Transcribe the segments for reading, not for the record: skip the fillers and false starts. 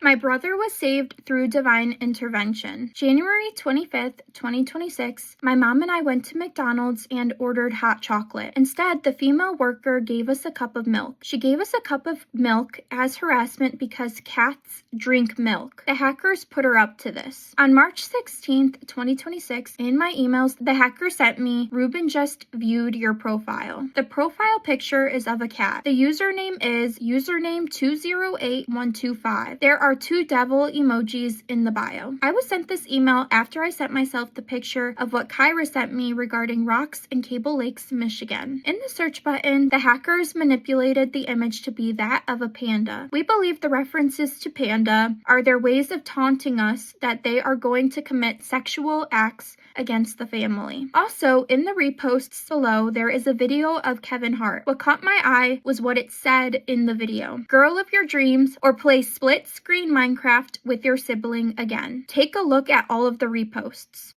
My brother was saved through divine intervention. January 25th, 2026, my mom and I went to McDonald's and ordered hot chocolate. Instead, the female worker gave us a cup of milk. She gave us a cup of milk as harassment because cats drink milk. The hackers put her up to this. On March 16th, 2026, in my emails, the hacker sent me, "Ruben just viewed your profile." The profile picture is of a cat. The username is username 208125. There are 2 devil emojis in the bio. I was sent this email after I sent myself the picture of what Kyra sent me regarding rocks in Cable Lakes, Michigan. In the search button, the hackers manipulated the image to be that of a panda. We believe the references to panda are their ways of taunting us that they are going to commit sexual acts against the family. Also, in the reposts below, there is a video of Kevin Hart. What caught my eye was what it said in the video. "Girl of your dreams," or "play split screen Minecraft with your sibling again." Take a look at all of the reposts.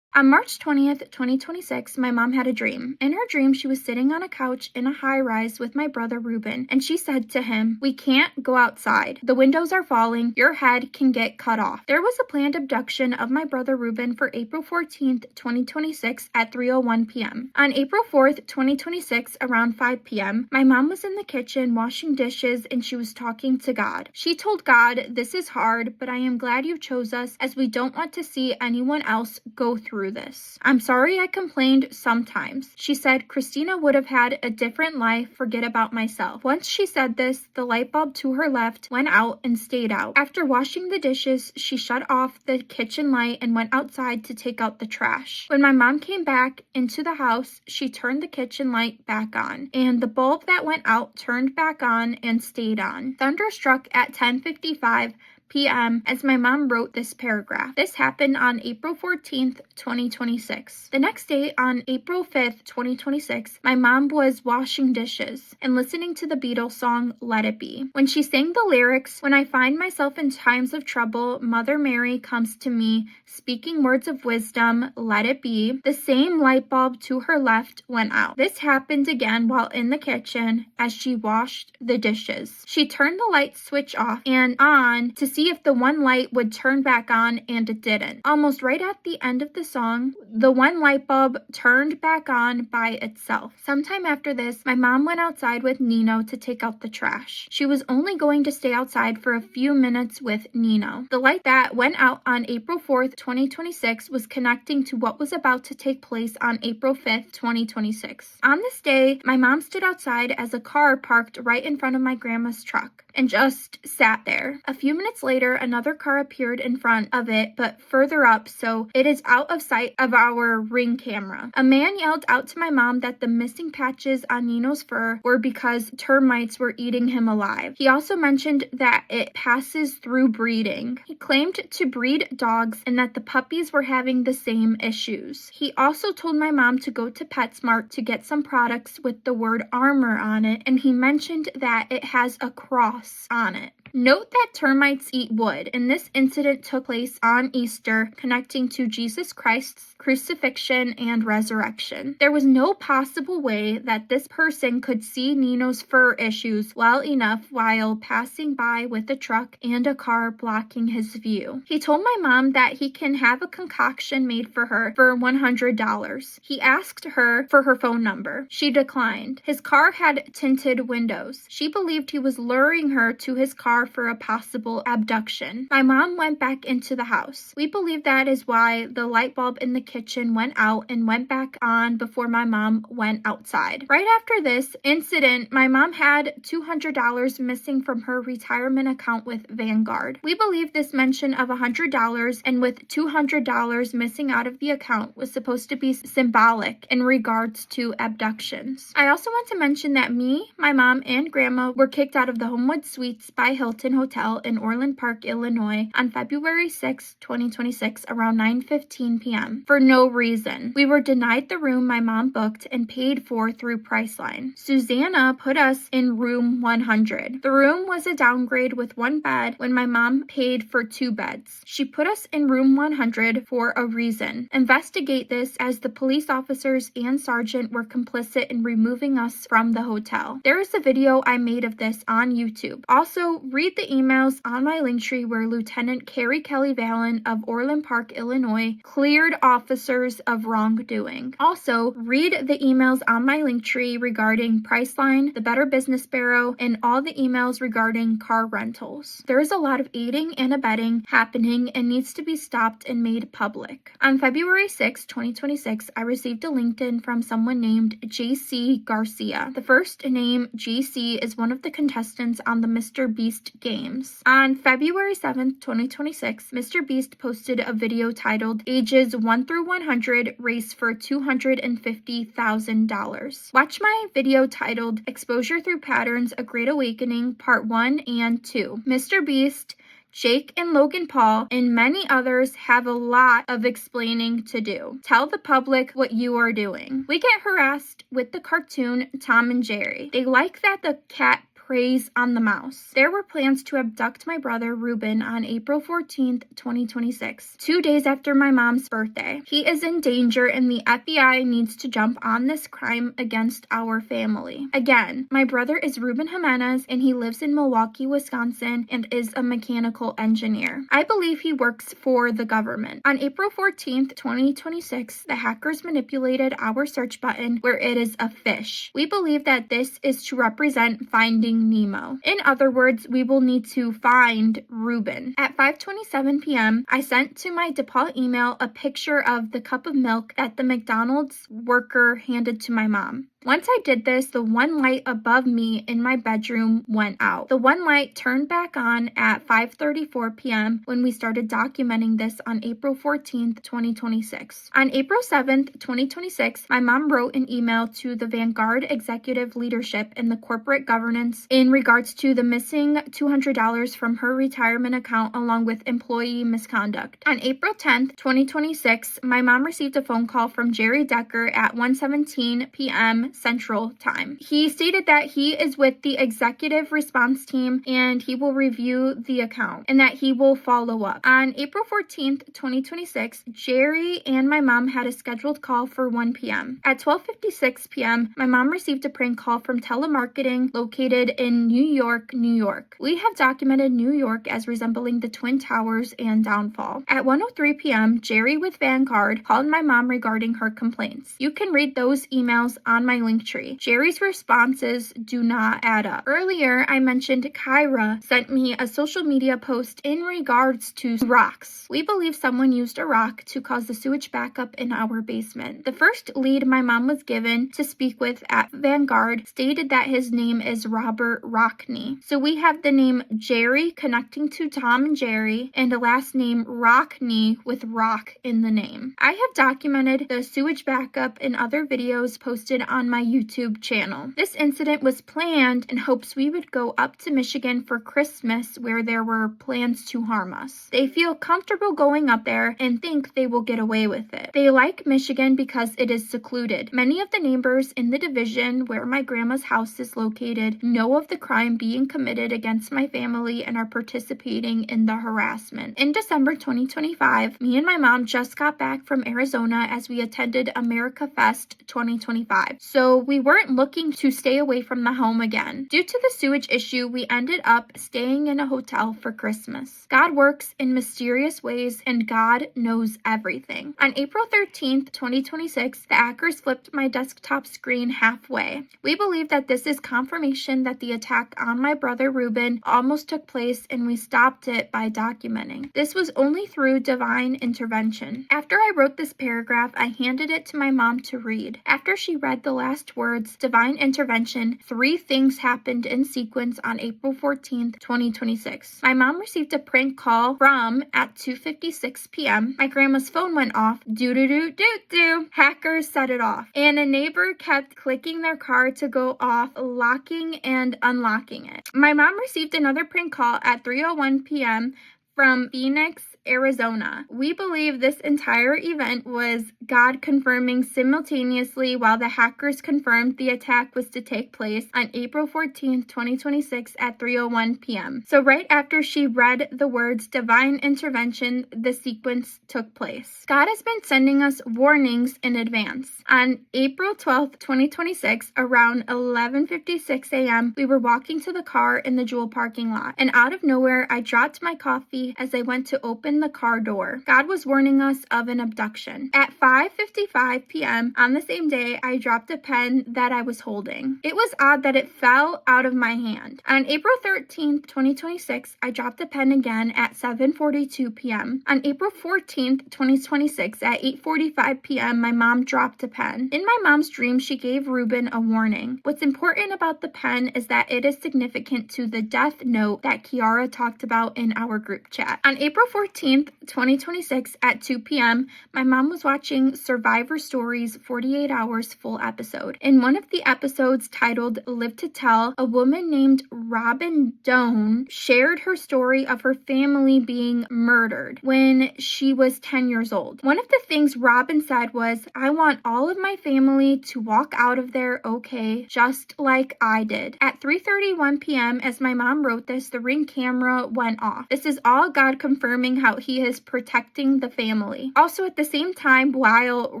On March 20th, 2026, my mom had a dream. In her dream, she was sitting on a couch in a high-rise with my brother Ruben, and she said to him, "We can't go outside. The windows are falling. Your head can get cut off." There was a planned abduction of my brother Ruben for April 14th, 2026 at 3:01 p.m. On April 4th, 2026, around 5 p.m., my mom was in the kitchen washing dishes and she was talking to God. She told God, "This is hard, but I am glad you chose us as we don't want to see anyone else go through this. I'm sorry I complained sometimes." She said Christina would have had a different life, forget about myself. Once she said this, the light bulb to her left went out and stayed out. After washing the dishes, she shut off the kitchen light and went outside to take out the trash. When my mom came back into the house, she turned the kitchen light back on, and the bulb that went out turned back on and stayed on. Thunder struck at 10:55 p.m. as my mom wrote this paragraph. This happened on April 14th, 2026. The next day, on April 5th, 2026, my mom was washing dishes and listening to the Beatles song Let It Be. When she sang the lyrics, "When I find myself in times of trouble, Mother Mary comes to me, speaking words of wisdom, let it be," the same light bulb to her left went out. This happened again while in the kitchen as she washed the dishes. She turned the light switch off and on to see if the one light would turn back on, and it didn't. Almost right at the end of the song, the one light bulb turned back on by itself. Sometime after this, my mom went outside with Nino to take out the trash. She was only going to stay outside for a few minutes with Nino. The light that went out on April 4th, 2026 was connecting to what was about to take place on April 5th, 2026. On this day, my mom stood outside as a car parked right in front of my grandma's truck and just sat there. A few minutes later, another car appeared in front of it, but further up, so it is out of sight of our Ring camera. A man yelled out to my mom that the missing patches on Nino's fur were because termites were eating him alive. He also mentioned that it passes through breeding. He claimed to breed dogs and that the puppies were having the same issues. He also told my mom to go to PetSmart to get some products with the word armor on it, and he mentioned that it has a cross on it. Note that termites eat wood, and this incident took place on Easter, connecting to Jesus Christ's crucifixion and resurrection. There was no possible way that this person could see Nino's fur issues well enough while passing by with a truck and a car blocking his view. He told my mom that he can have a concoction made for her for $100. He asked her for her phone number. She declined. His car had tinted windows. She believed he was luring her to his car for a possible abduction. My mom went back into the house. We believe that is why the light bulb in the kitchen went out and went back on before my mom went outside. Right after this incident, my mom had $200 missing from her retirement account with Vanguard. We believe this mention of $100 and with $200 missing out of the account was supposed to be symbolic in regards to abductions. I also want to mention that me, my mom, and grandma were kicked out of the Homewood Suites by Hilton Hilton Hotel in Orland Park, Illinois on February 6, 2026 around 9:15 p.m. for no reason. We were denied the room my mom booked and paid for through Priceline. Susanna put us in room 100. The room was a downgrade with one bed when my mom paid for 2 beds. She put us in room 100 for a reason. Investigate this, as the police officers and sergeant were complicit in removing us from the hotel. There is a video I made of this on YouTube. Also, read the emails on my Linktree where Lieutenant Carrie Kelly Vallon of Orland Park, Illinois, cleared officers of wrongdoing. Also, read the emails on my Linktree regarding Priceline, the Better Business Bureau, and all the emails regarding car rentals. There is a lot of aiding and abetting happening and needs to be stopped and made public. On February 6, 2026, I received a LinkedIn from someone named JC Garcia. The first name, JC, is one of the contestants on the Mr. Beast games. On February 7, 2026, Mr. Beast posted a video titled Ages 1 through 100 Race for $250,000. Watch my video titled Exposure Through Patterns, A Great Awakening, Part 1 and 2. Mr. Beast, Jake and Logan Paul, and many others have a lot of explaining to do. Tell the public what you are doing. We get harassed with the cartoon Tom and Jerry. They like that the cat preys on the mouse. There were plans to abduct my brother Ruben on April 14th, 2026, 2 days after my mom's birthday. He is in danger and the FBI needs to jump on this crime against our family. Again, my brother is Ruben Jimenez and he lives in Milwaukee, Wisconsin and is a mechanical engineer. I believe he works for the government. On April 14th, 2026, the hackers manipulated our search button where it is a fish. We believe that this is to represent Finding Nemo. In other words, we will need to find Ruben. At 5:27 p.m., I sent to my DePaul email a picture of the cup of milk that the McDonald's worker handed to my mom. Once I did this, the one light above me in my bedroom went out. The one light turned back on at 5:34 p.m. when we started documenting this on April 14th, 2026. On April 7th, 2026, my mom wrote an email to the Vanguard executive leadership and the corporate governance in regards to the missing $200 from her retirement account along with employee misconduct. On April 10th, 2026, my mom received a phone call from Jerry Decker at 1:17 p.m. Central Time. He stated that he is with the executive response team and he will review the account and that he will follow up. On April 14th, 2026, Jerry and my mom had a scheduled call for 1 p.m. At 12:56 p.m., my mom received a prank call from telemarketing located in New York, New York. We have documented New York as resembling the Twin Towers and downfall. At 1:03 p.m., Jerry with Vanguard called my mom regarding her complaints. You can read those emails on my Linktree. Jerry's responses do not add up. Earlier, I mentioned Kyra sent me a social media post in regards to rocks. We believe someone used a rock to cause the sewage backup in our basement. The first lead my mom was given to speak with at Vanguard stated that his name is Robert Rockney. So we have the name Jerry connecting to Tom and Jerry and a last name Rockney with rock in the name. I have documented the sewage backup in other videos posted on my YouTube channel. This incident was planned in hopes we would go up to Michigan for Christmas where there were plans to harm us. They feel comfortable going up there and think they will get away with it. They like Michigan because it is secluded. Many of the neighbors in the division where my grandma's house is located know of the crime being committed against my family and are participating in the harassment. In December 2025, me and my mom just got back from Arizona as we attended America Fest 2025. So we weren't looking to stay away from the home again. Due to the sewage issue, we ended up staying in a hotel for Christmas. God works in mysterious ways and God knows everything. On April 13th, 2026, the hackers flipped my desktop screen halfway. We believe that this is confirmation that the attack on my brother Ruben almost took place and we stopped it by documenting. This was only through divine intervention. After I wrote this paragraph, I handed it to my mom to read. After she read the last last words, divine intervention, 3 things happened in sequence on April 14th, 2026. My mom received a prank call from at 2:56 p.m. My grandma's phone went off. Do-do-do-do-do. Hackers set it off. And a neighbor kept clicking their car to go off, locking and unlocking it. My mom received another prank call at 3:01 p.m. from Phoenix, Arizona. We believe this entire event was God confirming simultaneously while the hackers confirmed the attack was to take place on April 14th, 2026 at 3:01 p.m. So right after she read the words divine intervention, the sequence took place. God has been sending us warnings in advance. On April 12th, 2026, around 11:56 a.m., we were walking to the car in the Jewel parking lot, and out of nowhere, I dropped my coffee as I went to open the car door. God was warning us of an abduction. At 5:55 p.m. on the same day, I dropped a pen that I was holding. It was odd that it fell out of my hand. On April 13th, 2026, I dropped the pen again at 7:42 p.m. On April 14th, 2026, at 8:45 p.m., my mom dropped a pen. In my mom's dream, she gave Ruben a warning. What's important about the pen is that it is significant to the death note that Kiara talked about in our group chat. On April 14th, 2026 at 2 p.m., my mom was watching Survivor Stories 48 Hours full episode. In one of the episodes titled Live to Tell, a woman named Robin Doan shared her story of her family being murdered when she was 10 years old. One of the things Robin said was, "I want all of my family to walk out of there okay, just like I did." At 3:31 p.m., as my mom wrote this, the Ring camera went off. This is all God confirming how he is protecting the family. Also, at the same time, while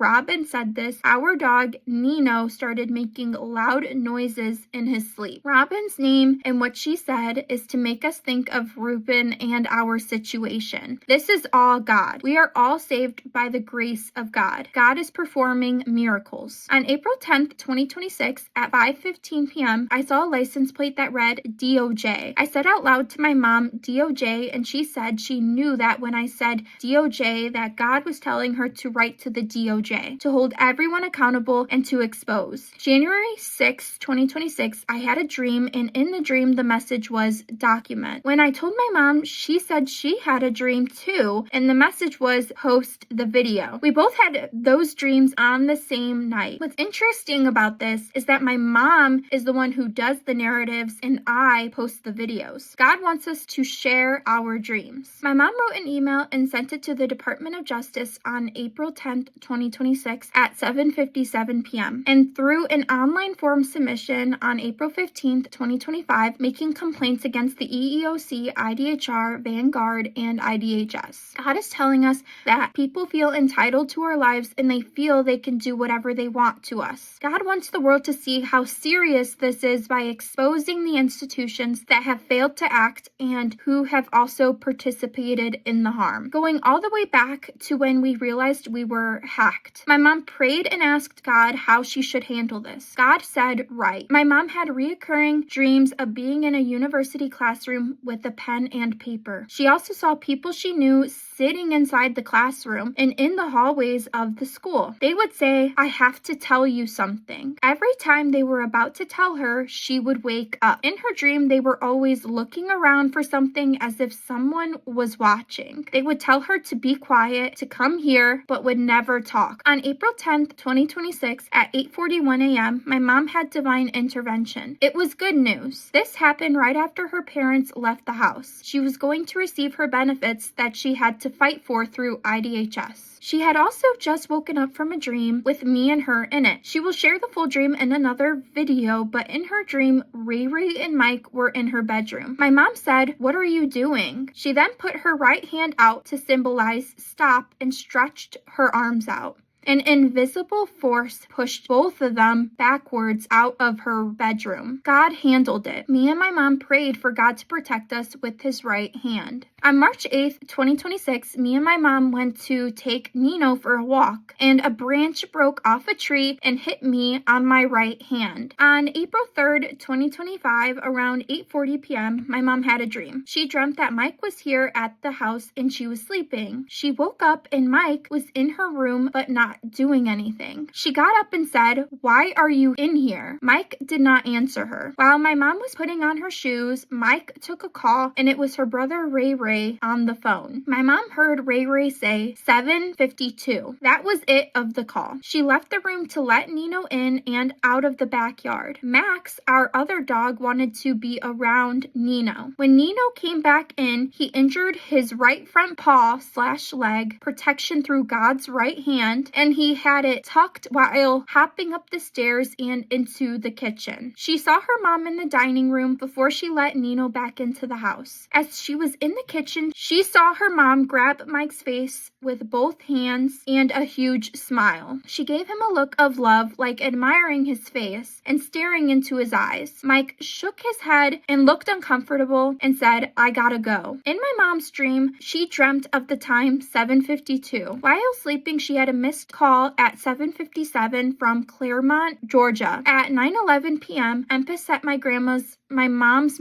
Robin said this, our dog Nino started making loud noises in his sleep. Robin's name and what she said is to make us think of Ruben and our situation. This is all God. We are all saved by the grace of God. God is performing miracles. On April 10th, 2026, at 5:15 p.m., I saw a license plate that read DOJ. I said out loud to my mom, DOJ, and she said she knew that when I said DOJ, that God was telling her to write to the DOJ, to hold everyone accountable and to expose. January 6, 2026, I had a dream, and in the dream, the message was document. When I told my mom, she said she had a dream too, and the message was post the video. We both had those dreams on the same night. What's interesting about this is that my mom is the one who does the narratives and I post the videos. God wants us to share our dreams. My mom wrote an email and sent it to the Department of Justice on April 10th, 2026 at 7:57 p.m. and through an online form submission on April 15th, 2025, making complaints against the EEOC, IDHR, Vanguard, and IDHS. God is telling us that people feel entitled to our lives and they feel they can do whatever they want to us. God wants the world to see how serious this is by exposing the institutions that have failed to act and who have also participated in the harm, going all the way back to when we realized we were hacked. My mom prayed and asked God how she should handle this. God said, right. My mom had reoccurring dreams of being in a university classroom with a pen and paper. She also saw people she knew sitting inside the classroom and in the hallways of the school. They would say, "I have to tell you something." Every time they were about to tell her, she would wake up. In her dream, they were always looking around for something as if someone was watching. They would tell her to be quiet, to come here, but would never talk. On April 10th, 2026, at 8:41 a.m., my mom had divine intervention. It was good news. This happened right after her parents left the house. She was going to receive her benefits that she had to fight for through IDHS. She had also just woken up from a dream with me and her in it. She will share the full dream in another video, but in her dream, Riri and Mike were in her bedroom. My mom said, "What are you doing?" She then put her right hand out to symbolize stop and stretched her arms out. An invisible force pushed both of them backwards out of her bedroom. God handled it. Me and my mom prayed for God to protect us with his right hand. On March 8th, 2026, me and my mom went to take Nino for a walk, and a branch broke off a tree and hit me on my right hand. On April 3rd, 2025, around 8:40 p.m., my mom had a dream. She dreamt that Mike was here at the house and she was sleeping. She woke up and Mike was in her room but not not doing anything. She got up and said, "Why are you in here?" Mike did not answer her. While my mom was putting on her shoes, Mike took a call, and it was her brother Ray Ray on the phone. My mom heard Ray Ray say 7:52. That was it of the call. She left the room to let Nino in and out of the backyard. Max, our other dog, wanted to be around Nino. When Nino came back in, he injured his right front paw/leg, protection through God's right hand, and he had it tucked while hopping up the stairs and into the kitchen. She saw her mom in the dining room before she let Nino back into the house. As she was in the kitchen, she saw her mom grab Mike's face with both hands and a huge smile. She gave him a look of love, like admiring his face and staring into his eyes. Mike shook his head and looked uncomfortable and said, "I gotta go." In my mom's dream, she dreamt of the time 7:52. While sleeping, she had a missed call at 7:57 from Claremont, Georgia. At 9:11 p.m., Empis set my mom's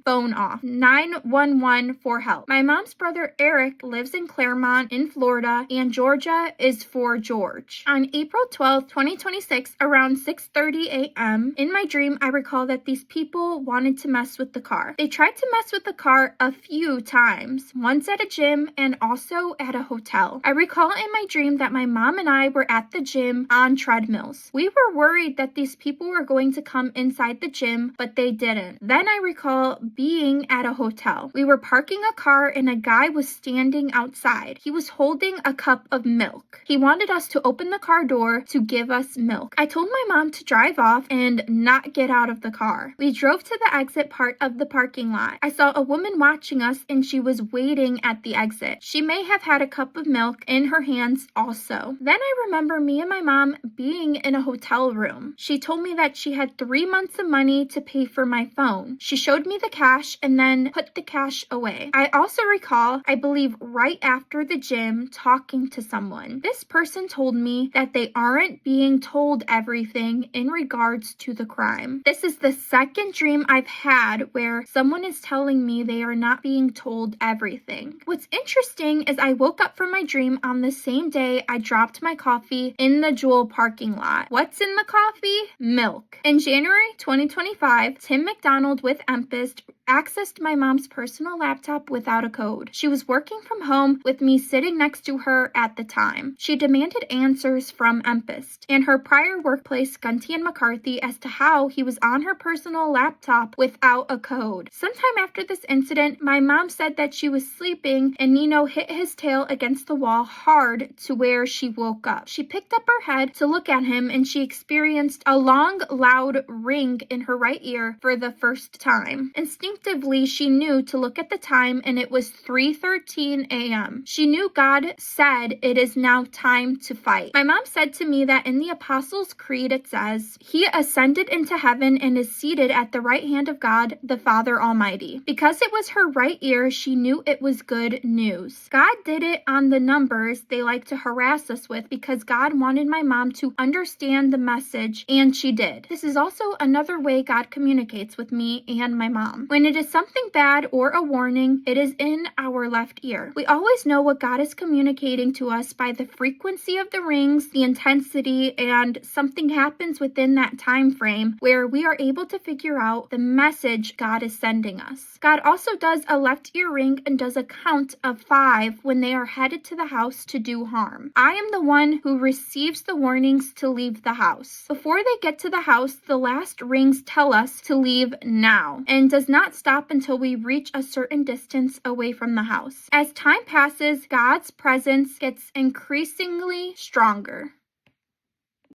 phone off. 911 for help. My mom's brother Eric lives in Claremont in Florida, and Georgia is for George. On April 12, 2026, around 6:30 a.m., in my dream, I recall that these people wanted to mess with the car. They tried to mess with the car a few times, once at a gym and also at a hotel. I recall in my dream that my mom and I were at the gym on treadmills. We were worried that these people were going to come inside the gym, but they didn't. Then I recall being at a hotel. We were parking a car and a guy was standing outside. He was holding a cup of milk. He wanted us to open the car door to give us milk. I told my mom to drive off and not get out of the car. We drove to the exit part of the parking lot. I saw a woman watching us and she was waiting at the exit. She may have had a cup of milk in her hands also. Then I remember me and my mom being in a hotel room. She told me that she had 3 months of money to pay for my phone. She showed me the cash and then put the cash away. I also recall, I believe right after the gym, talking to someone. This person told me that they aren't being told everything in regards to the crime. This is the second dream I've had where someone is telling me they are not being told everything. What's interesting is I woke up from my dream on the same day I dropped my coffee in the Jewel parking lot. What's in the coffee? Milk. In January 2025, Tim McDonald with Empis accessed my mom's personal laptop without a code. She was working from home with me sitting next to her at the time. She demanded answers from Empis and her prior workplace, Gunty and McCarthy, as to how he was on her personal laptop without a code. Sometime after this incident, my mom said that she was sleeping and Nino hit his tail against the wall hard to where she woke up. She picked up her head to look at him and she experienced a long, loud ring in her right ear for the first time. Instinctively, she knew to look at the time and it was 3:13 a.m. She knew God said, "It is now time to fight." My mom said to me that in the Apostles' Creed it says, "He ascended into heaven and is seated at the right hand of God, the Father Almighty." Because it was her right ear, she knew it was good news. God did it on the numbers they like to harass us with because God wanted my mom to understand the message, and she did. This is also another way God communicates with me and my mom. When it is something bad or a warning, it is in our left ear. We always know what God is communicating to us by the frequency of the rings, the intensity, and something happens within that time frame where we are able to figure out the message God is sending us. God also does a left ear ring and does a count of 5 when they are headed to the house to do harm. I am the one who receives the warnings to leave the house. Before they get to the house, the last rings tell us to leave now and does not stop until we reach a certain distance away from the house. As time passes, God's presence gets increasingly stronger.